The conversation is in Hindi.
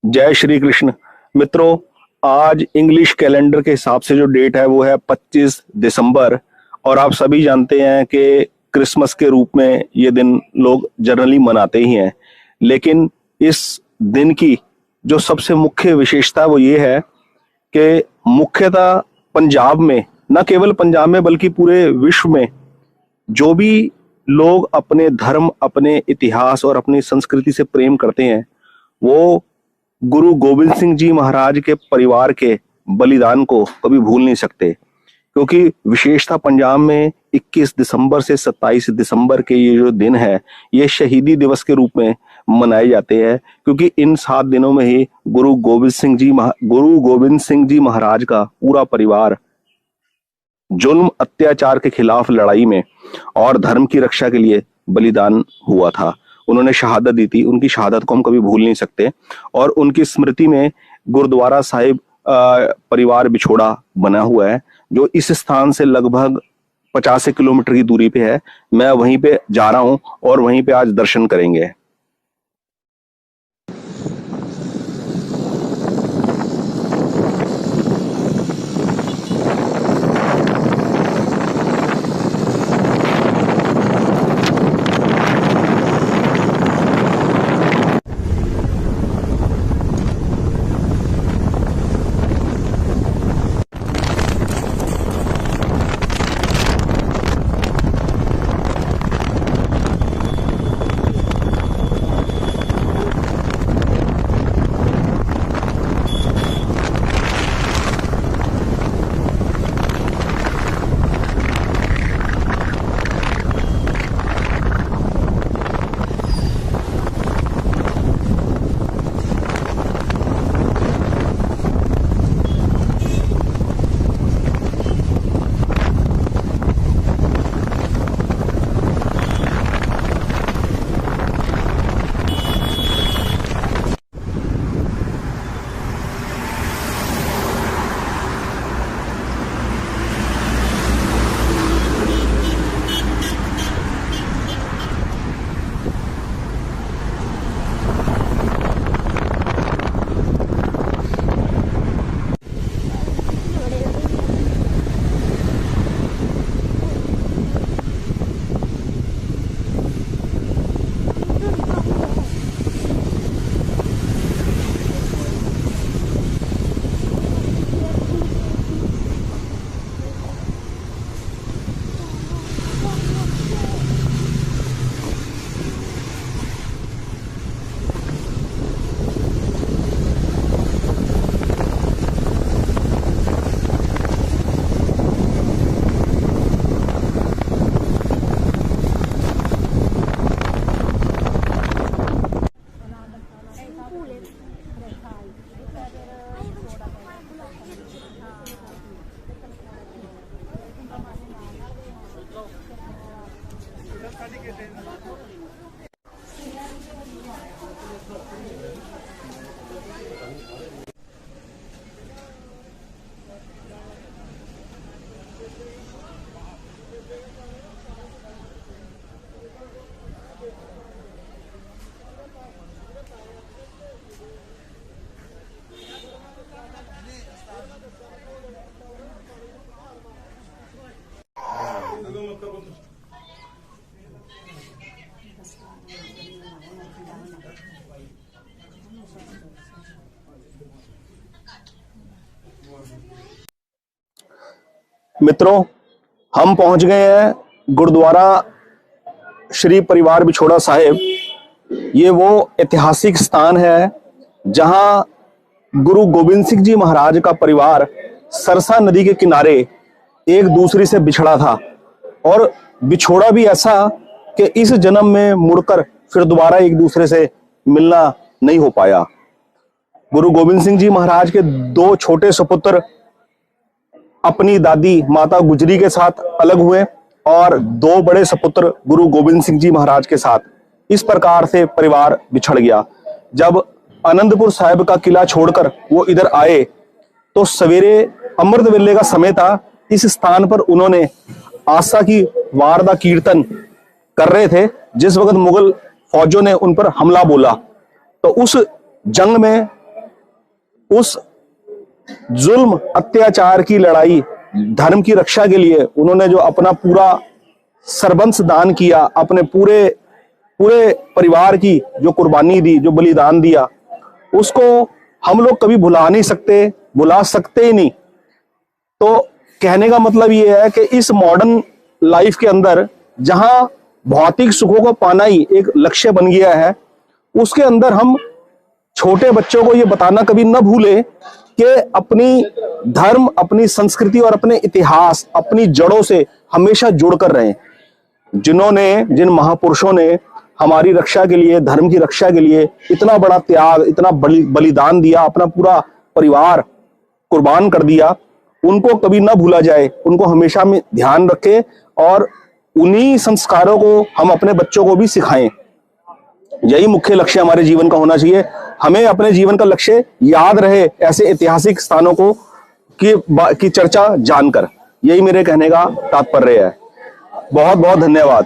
जय श्री कृष्ण। मित्रों, आज इंग्लिश कैलेंडर के हिसाब से जो डेट है वो है 25 दिसंबर। और आप सभी जानते हैं कि क्रिसमस के रूप में ये दिन लोग जनरली मनाते ही हैं। लेकिन इस दिन की जो सबसे मुख्य विशेषता है वो ये है कि मुख्यतः पंजाब में, न केवल पंजाब में बल्कि पूरे विश्व में, जो भी लोग अपने धर्म, अपने इतिहास और अपनी संस्कृति से प्रेम करते हैं, वो गुरु गोविंद सिंह जी महाराज के परिवार के बलिदान को कभी भूल नहीं सकते। क्योंकि विशेषता पंजाब में 21 दिसंबर से 27 दिसंबर के ये जो दिन है, ये शहीदी दिवस के रूप में मनाए जाते हैं। क्योंकि इन 7 दिनों में ही गुरु गोविंद सिंह जी महाराज का पूरा परिवार जुल्म अत्याचार के खिलाफ लड़ाई में और धर्म की रक्षा के लिए बलिदान हुआ था। उन्होंने शहादत दी थी। उनकी शहादत को हम कभी भूल नहीं सकते। और उनकी स्मृति में गुरुद्वारा साहिब परिवार बिछोड़ा बना हुआ है, जो इस स्थान से लगभग 50 किलोमीटर की दूरी पे है। मैं वहीं पे जा रहा हूं और वहीं पे आज दर्शन करेंगे। मित्रों, हम पहुंच गए हैं गुरुद्वारा श्री परिवार बिछोड़ा साहिब। ये वो ऐतिहासिक स्थान है जहां गुरु गोविंद सिंह जी महाराज का परिवार सरसा नदी के किनारे एक दूसरे से बिछड़ा था। और बिछोड़ा भी ऐसा कि इस जन्म में मुड़कर फिर दोबारा एक दूसरे से मिलना नहीं हो पाया। गुरु गोविंद सिंह जी महाराज के 2 छोटे सुपुत्र अपनी दादी माता गुजरी के साथ अलग हुए और 2 बड़े सपुत्र गुरु गोविंद सिंह जी महाराज के साथ। इस प्रकार से परिवार बिछड़ गया। जब आनंदपुर साहिब का किला छोड़कर वो इधर आए तो सवेरे अमृत वेले का समय था। इस स्थान पर उन्होंने आशा की वार का कीर्तन कर रहे थे जिस वक्त मुगल फौजों ने उन पर हमला बोला। तो उस जंग में उस जुल्म अत्याचार की लड़ाई, धर्म की रक्षा के लिए उन्होंने जो अपना पूरा सर्वंस दान किया, अपने पूरे पूरे परिवार की जो कुर्बानी दी, जो बलिदान दिया, उसको हम लोग कभी भुला नहीं सकते, भुला सकते ही नहीं। तो कहने का मतलब ये है कि इस मॉडर्न लाइफ के अंदर जहां भौतिक सुखों को पाना ही एक लक्ष्य बन गया है, उसके अंदर हम छोटे बच्चों को ये बताना कभी न भूले कि अपनी धर्म, अपनी संस्कृति और अपने इतिहास, अपनी जड़ों से हमेशा जुड़कर रहें। जिन महापुरुषों ने हमारी रक्षा के लिए, धर्म की रक्षा के लिए इतना बड़ा त्याग, इतना बलिदान दिया, अपना पूरा परिवार कुर्बान कर दिया, उनको कभी ना भूला जाए, उनको हमेशा में ध्यान रखें और उन्हीं संस्कारों को हम अपने बच्चों को भी सिखाएं। यही मुख्य लक्ष्य हमारे जीवन का होना चाहिए। हमें अपने जीवन का लक्ष्य याद रहे ऐसे ऐतिहासिक स्थानों को की चर्चा जानकर। यही मेरे कहने का तात्पर्य है। बहुत बहुत धन्यवाद।